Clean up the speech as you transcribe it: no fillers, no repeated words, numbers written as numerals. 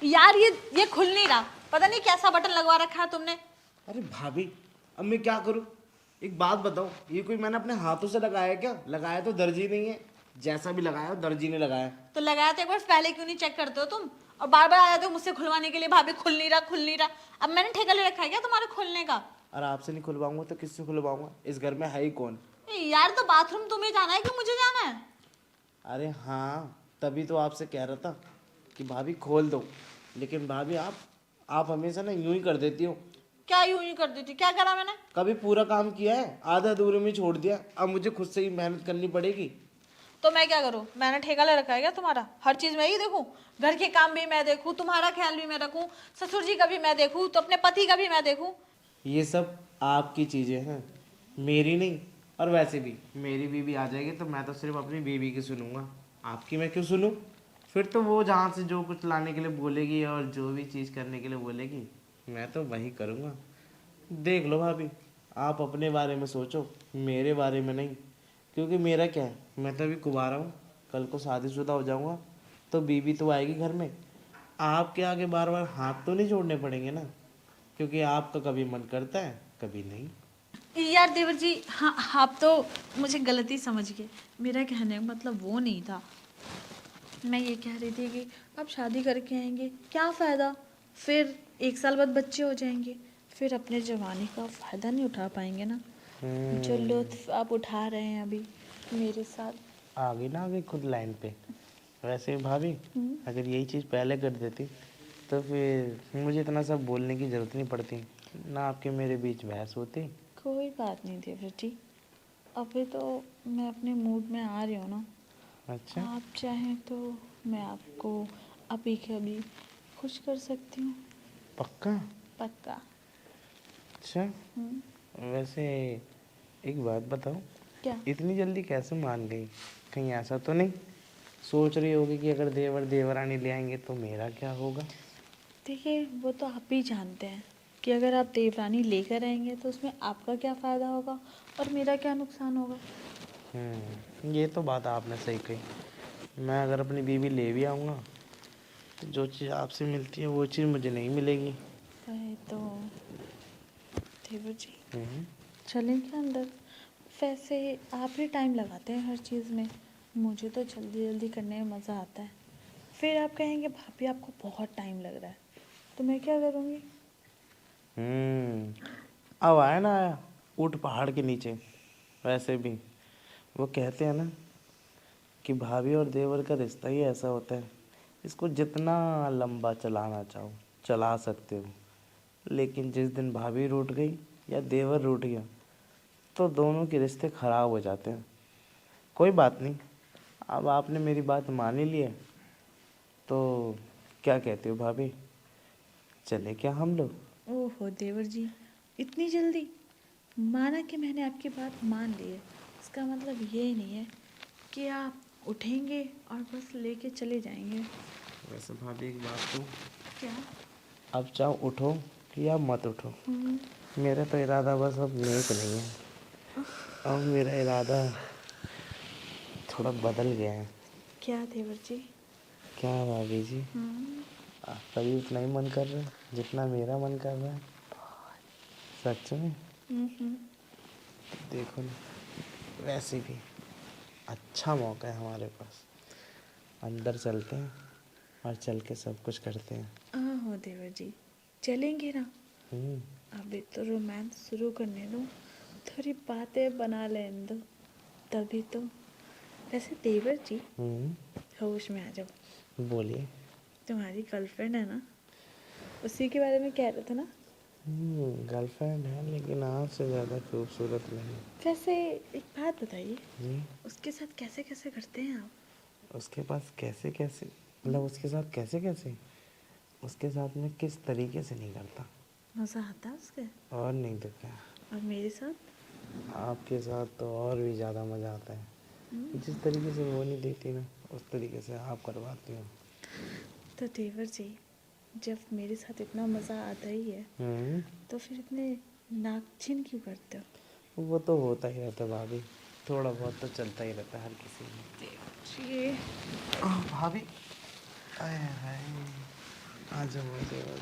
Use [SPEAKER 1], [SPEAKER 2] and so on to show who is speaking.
[SPEAKER 1] यार ये खुल नहीं रहा, पता नहीं कैसा बटन लगवा रखा है तुमने।
[SPEAKER 2] अरे भाभी, अब मैं क्या करूं? एक बात बताओ, ये कोई मैंने अपने हाथों से लगाया है क्या? लगाया तो दर्जी नहीं है, जैसा भी लगाया हो दर्जी ने लगाया।
[SPEAKER 1] तो लगाया तो एक बार पहले क्यों नहीं चेक करते हो तुम? और बार बार आ जाते हो मुझसे खुलवाने के लिए, भाभी खुल नहीं रहा खुल नहीं रहा। अब मैंने ठेका ले रखा है क्या तुम्हारे खोलने का?
[SPEAKER 2] और आपसे नहीं खुलवाऊंगा तो किससे खुलवाऊंगा? इस घर में है ही कौन?
[SPEAKER 1] यार तो बाथरूम तुम्हें जाना है कि मुझे जाना है?
[SPEAKER 2] अरे हाँ, तभी तो आपसे कह रहा था कि भाभी खोल दो, लेकिन भाभी आप हमेशा ना यूं ही कर देती हो।
[SPEAKER 1] क्या यूं ही कर दी थी? क्या करा मैंने?
[SPEAKER 2] कभी पूरा काम किया है? आधा अधूरे में छोड़ दिया। अब मुझे खुद से ही मेहनत करनी पड़ेगी।
[SPEAKER 1] तो मैं क्या करूं? मैंने ठेका ले रखा है क्या तुम्हारा? हर चीज मैं ही देखूं? घर के काम भी मैं देखूं, तुम्हारा ख्याल भी मैं रखूं, ससुर जी का भी मैं देखूं, तो अपने पति का भी मैं देखूं।
[SPEAKER 2] ये सब आपकी चीज़ें हैं, मेरी नहीं। और वैसे भी मेरी बीवी आ जाएगी तो मैं तो सिर्फ अपनी बीवी की सुनूंगा, आपकी मैं क्यों सुनूं? फिर तो वो जहाँ से जो कुछ लाने के लिए बोलेगी और जो भी चीज़ करने के लिए बोलेगी मैं तो वही करूँगा। देख लो भाभी, आप अपने बारे में सोचो, मेरे बारे में नहीं। क्योंकि मेरा क्या है, मैं तो अभी कुंवारा हूँ, कल को शादीशुदा हो जाऊँगा तो बीवी तो आएगी घर में। आपके आगे बार बार हाथ तो नहीं जोड़ने पड़ेंगे ना, क्योंकि आप तो कभी मन करता है कभी नहीं।
[SPEAKER 1] यार देवर जी, हाँ आप तो मुझे गलती समझ गए। मेरा कहने का मतलब वो नहीं था। मैं ये कह रही थी कि आप शादी करके आएंगे, क्या फ़ायदा? फिर 1 साल बाद बच्चे हो जाएंगे, फिर अपने जवानी का फ़ायदा नहीं उठा पाएंगे ना, जो लुत्फ आप उठा रहे हैं अभी मेरे साथ।
[SPEAKER 2] आगे ना आगे खुद लाइन पे। वैसे भाभी, अगर यही चीज़ पहले कर देती तो फिर मुझे इतना सब बोलने की ज़रूरत नहीं पड़ती, ना आपके मेरे बीच बहस होती।
[SPEAKER 1] कोई बात नहीं देवर जी, अभी तो मैं अपने मूड में आ रही हूँ ना।
[SPEAKER 2] अच्छा,
[SPEAKER 1] आप चाहें तो मैं आपको अभी के अभी खुश कर सकती हूँ।
[SPEAKER 2] पक्का?
[SPEAKER 1] पक्का।
[SPEAKER 2] अच्छा, वैसे एक बात बताओ,
[SPEAKER 1] क्या?
[SPEAKER 2] इतनी जल्दी कैसे मान गई? कहीं ऐसा तो नहीं सोच रही होगी कि अगर देवर देवरानी ले आएंगे तो मेरा क्या होगा?
[SPEAKER 1] देखिए, वो तो आप ही जानते हैं कि अगर आप देवरानी लेकर आएंगे तो उसमें आपका क्या फ़ायदा होगा और मेरा क्या नुकसान होगा।
[SPEAKER 2] ये तो बात आपने सही कही। मैं अगर अपनी बीवी ले भी आऊँगा तो जो चीज़ आपसे मिलती है वो चीज़ मुझे नहीं मिलेगी।
[SPEAKER 1] वही तो देवर जी,
[SPEAKER 2] हम्म,
[SPEAKER 1] चलेंगे अंदर। वैसे आप ही टाइम लगाते हैं हर चीज़ में, मुझे तो जल्दी जल्दी करने में मज़ा आता है। फिर आप कहेंगे भाभी आपको बहुत टाइम लग रहा है, तो मैं क्या करूँगी?
[SPEAKER 2] अब आया ना आया ऊँट पहाड़ के नीचे। वैसे भी वो कहते हैं ना कि भाभी और देवर का रिश्ता ही ऐसा होता है, इसको जितना लंबा चलाना चाहो चला सकते हो, लेकिन जिस दिन भाभी रूठ गई या देवर रूठ गया तो दोनों के रिश्ते खराब हो जाते हैं। कोई बात नहीं, अब आपने मेरी बात मान ही ली है तो क्या कहते हो भाभी, चले क्या हम लोग?
[SPEAKER 1] ओहो देवर जी, इतनी जल्दी? माना कि मैंने आपकी बात मान ली है, इसका मतलब ये नहीं है कि आप उठेंगे और बस लेके चले जाएंगे।
[SPEAKER 2] वैसे भाभी एक बात तो,
[SPEAKER 1] क्या?
[SPEAKER 2] अब चाहो उठो या मत उठो,
[SPEAKER 1] हम्म,
[SPEAKER 2] मेरा तो इरादा बस अब नेक नहीं है। अब मेरा इरादा थोड़ा बदल गया है।
[SPEAKER 1] क्या देवर जी?
[SPEAKER 2] क्या भाभी जी,
[SPEAKER 1] हम्म,
[SPEAKER 2] आपका भी उतना ही मन कर रहा है जितना मेरा मन कर रहा है? सच में?
[SPEAKER 1] हम्म,
[SPEAKER 2] देखो ना, वैसे भी अच्छा मौका है हमारे पास, अंदर चलते हैं और चल के सब कुछ करते हैं।
[SPEAKER 1] आहो देवर जी, चलेंगे ना।
[SPEAKER 2] हम्म,
[SPEAKER 1] अभी तो रोमांस शुरू करने दो, थोड़ी बातें बना लेने दो, तभी तो। वैसे देवर जी, होश में आ जाओ।
[SPEAKER 2] बोलिए।
[SPEAKER 1] तुम्हारी गर्लफ्रेंड है ना, उसी के बारे में कह रहे थे ना?
[SPEAKER 2] गर्लफ्रेंड है लेकिन आपसे ज़्यादा खूबसूरत नहीं।
[SPEAKER 1] वैसे एक बात बताइए,
[SPEAKER 2] जी,
[SPEAKER 1] उसके साथ कैसे कैसे करते हैं आप?
[SPEAKER 2] उसके पास कैसे कैसे मतलब उसके साथ कैसे कैसे, उसके साथ में किस तरीके से नहीं करता?
[SPEAKER 1] मज़ा आता है उसके?
[SPEAKER 2] और नहीं तो क्या,
[SPEAKER 1] और मेरे साथ?
[SPEAKER 2] आपके साथ तो और भी ज़्यादा मज़ा आता है।
[SPEAKER 1] हम्म,
[SPEAKER 2] जिस तरीके से वो नहीं देती ना उस तरीके से आप करवाती हो।
[SPEAKER 1] तो देवर जी, जब मेरे साथ इतना मज़ा आता ही है तो फिर इतने नाक क्यों करते हो?
[SPEAKER 2] वो तो होता ही रहता है भाभी, थोड़ा बहुत तो चलता ही रहता है हर किसी में।
[SPEAKER 1] देवर जी,
[SPEAKER 2] भाभी, आए हाय, आ जाओ आ जाओ आ जाओ